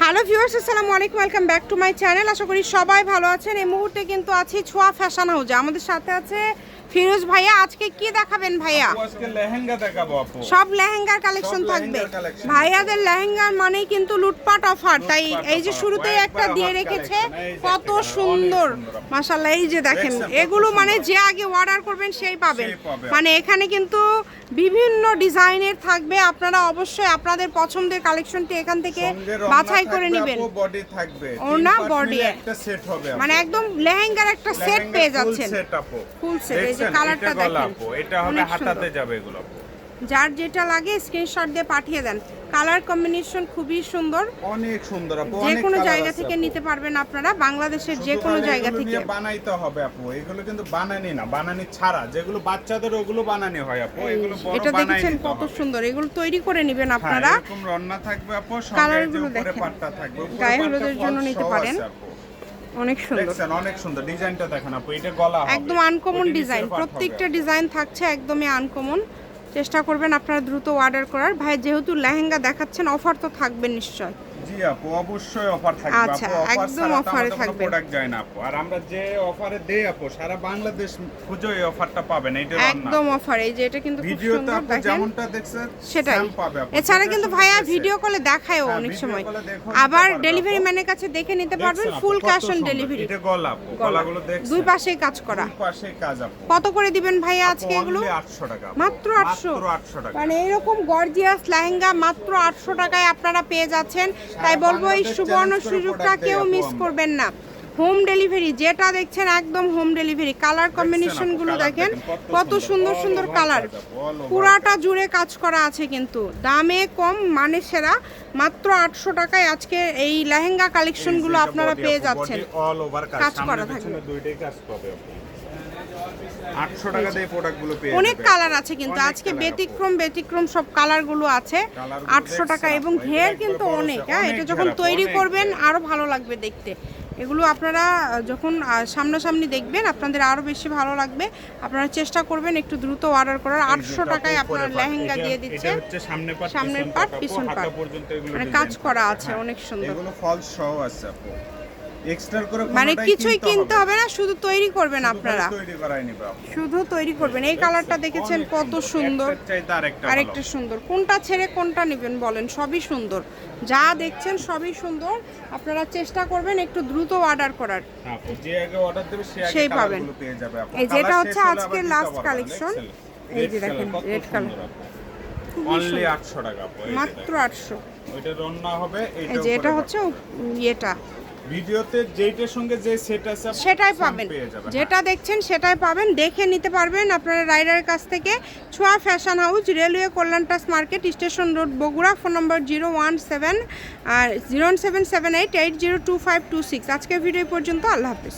Hello viewers, আসসালামু আলাইকুম, welcome back to my channel. আশা করি সবাই ভালো আছেন। এই মুহূর্তে কিন্তু আছি ছোঁয়া ফ্যাশন হাউসে। আমাদের সাথে আছে ফিরোজ ভাইয়া। আজকে কি দেখাবেন ভাইয়া? আজকে লেহেঙ্গা দেখাবো আপু। সব লেহেঙ্গার কালেকশন থাকবে। ভাইয়াদের লেহেঙ্গার মানেই কিন্তু লুটপাট অফার, তাই এই যে শুরুতেই একটা দিয়ে রেখেছে, কত সুন্দর মাশাআল্লাহ। এই যে দেখেন, এগুলো মানে যে আগে অর্ডার করবেন সেই পাবেন। মানে এখানে কিন্তু বিভিন্ন ডিজাইনের থাকবে, আপনারা অবশ্যই আপনাদের পছন্দের কালেকশনটি এখান থেকে বাছাই করে নেবেন। বডি থাকবে, ওড়না বডি একটা সেট হবে, মানে একদম লেহেঙ্গার একটা সেট পেয়ে যাচ্ছেন। Full set. এই যে কালারটা দেখেন, এটা হবে হাতাতে যাবে এগুলো। যার যেটা লাগে স্ক্রিনশট দিয়ে পাঠিয়ে দেন। কালার কম্বিনেশন খুবই সুন্দর, অনেক সুন্দর আপু। যে কোনো জায়গা থেকে নিতে পারবেন আপনারা, বাংলাদেশের যে কোনো জায়গা থেকে বানাইতে হবে আপু। এগুলো কিন্তু বানানি না, বানানি ছাড়া যেগুলো বাচ্চাদের ওগুলো বানানি হয় আপু। এগুলো বড় এটা বানাই দেখেন কত সুন্দর, এগুলো তৈরি করে নেবেন আপনারা। এরকম রন্না থাকবে আপু, সঙ্গে কালারগুলো উপরে দেখেন, পাটটা থাকবে, গায়ে হলুদের জন্য নিতে পারেন। অনেক সুন্দর, দেখছেন অনেক সুন্দর ডিজাইনটা দেখেন আপু। এটা গলা হবে একদম আনকমন ডিজাইন, প্রত্যেকটা ডিজাইন থাকছে একদমই আনকমন। চেষ্টা করবেন আপনারা দ্রুত অর্ডার করার। ভাই যেহেতু লেহেঙ্গা দেখাচ্ছেন, অফার তো থাকবে নিশ্চয়। জি আপু, অবশ্যই অফার থাকবে আপু। আচ্ছা, একদম অফারে থাকবে। প্রোডাক্ট যায় না আপু। আর আমরা যে অফারে দেই আপু, সারা বাংলাদেশ খুঁজে এই অফারটা পাবেন। এইটা একদম অফার। এই যে এটা কিন্তু খুব ভিডিওতে সুন্দর, আপু দেখেন যেমনটা দেখছেন সেটাই সেম পাবে আপু। এছাড়া কিন্তু ভাইয়া ভিডিও কলে দেখায়ও অনেক সময়, আবার ডেলিভারি ম্যানের কাছে দেখে নিতে পারবেন। Full cash on delivery. এটা গলা আপু, গলাগুলো দেখছেন দুই পাশেই কাজ করা। দুই পাশেই কাজ আপু। কত করে দিবেন ভাইয়া আজকে এগুলো? 800 টাকা আপু। মাত্র 800 টাকা। মানে এরকম গর্জিয়াস লেহেঙ্গা মাত্র 800 টাকায় আপনারা পেয়ে যাচ্ছেন। তাই বলবো এই সুবর্ণ সুযোগটা কেউ মিস করবেন না। হোম ডেলিভারি যেটা দেখছেন একদম হোম ডেলিভারি। কালার কম্বিনেশন গুলো দেখেন কত সুন্দর সুন্দর কালার, পুরাটা জুড়ে কাজ করা আছে, কিন্তু দামে কম মানে সেরা। মাত্র 800 টাকায় আজকে এই লেহেঙ্গা কালেকশন গুলো আপনারা পেয়ে যাচ্ছেন। অল ওভার কাজ করা থাকবে, দুইটাই কাজ পাবে আপু। 800 টাকা দিয়ে প্রোডাক্টগুলো পেয়ে অনেক কালার আছে কিন্তু আজকে ব্যতিক্রম সব কালারগুলো আছে 800 টাকা। এবং ঘের কিন্তু অনেক, হ্যাঁ, এটা যখন তৈরি করবেন আরো ভালো লাগবে দেখতে। এগুলো আপনারা যখন সামনাসামনি দেখবেন আপনাদের আরো বেশি ভালো লাগবে। আপনারা চেষ্টা করবেন একটু দ্রুত অর্ডার করার। 800 টাকায় আপনারা লেহেঙ্গা দিয়ে দিচ্ছে। সামনের পাট পিছন পাট মানে কাজ করা আছে, অনেক সুন্দর। এগুলো ফলস সহ আছে আপু। এক্সট্রা করে মানে কিছুই কিনতে হবে না, শুধু তৈরি করবেন আপনারা, তৈরি করাই নিবা, শুধু তৈরি করবেন। এই কালারটা দেখেছেন কত সুন্দর, আরেকটা সুন্দর। কোনটা ছেড়ে কোনটা নেবেন বলেন? সবই সুন্দর, যা দেখছেন সবই সুন্দর। আপনারা চেষ্টা করবেন একটু দ্রুত অর্ডার করার, যে আগে অর্ডার দেবে সেই পাবেন। পেয়ে যাবে আপু। এই যেটা হচ্ছে আজকের লাস্ট কালেকশন। এই যে দেখেন রেড কালার, অনলি 800 টাকা আপু। মাত্র 800। ওইটা রন্না হবে। এই যে এটা হচ্ছে এটা ভিডিওতে যেটার সঙ্গে যে সেট আছে সেটাই পাবেন, যেটা দেখছেন সেটাই পাবেন। দেখে নিতে পারবেন আপনারা রাইডারের কাছ থেকে। ছোঁয়া ফ্যাশন হাউস, রেলওয়ে কল্যাণটাস market, station road, Bogura. Phone number 017 আর 01778802526। আজকের ভিডিও পর্যন্ত। আল্লাহ হাফিজ।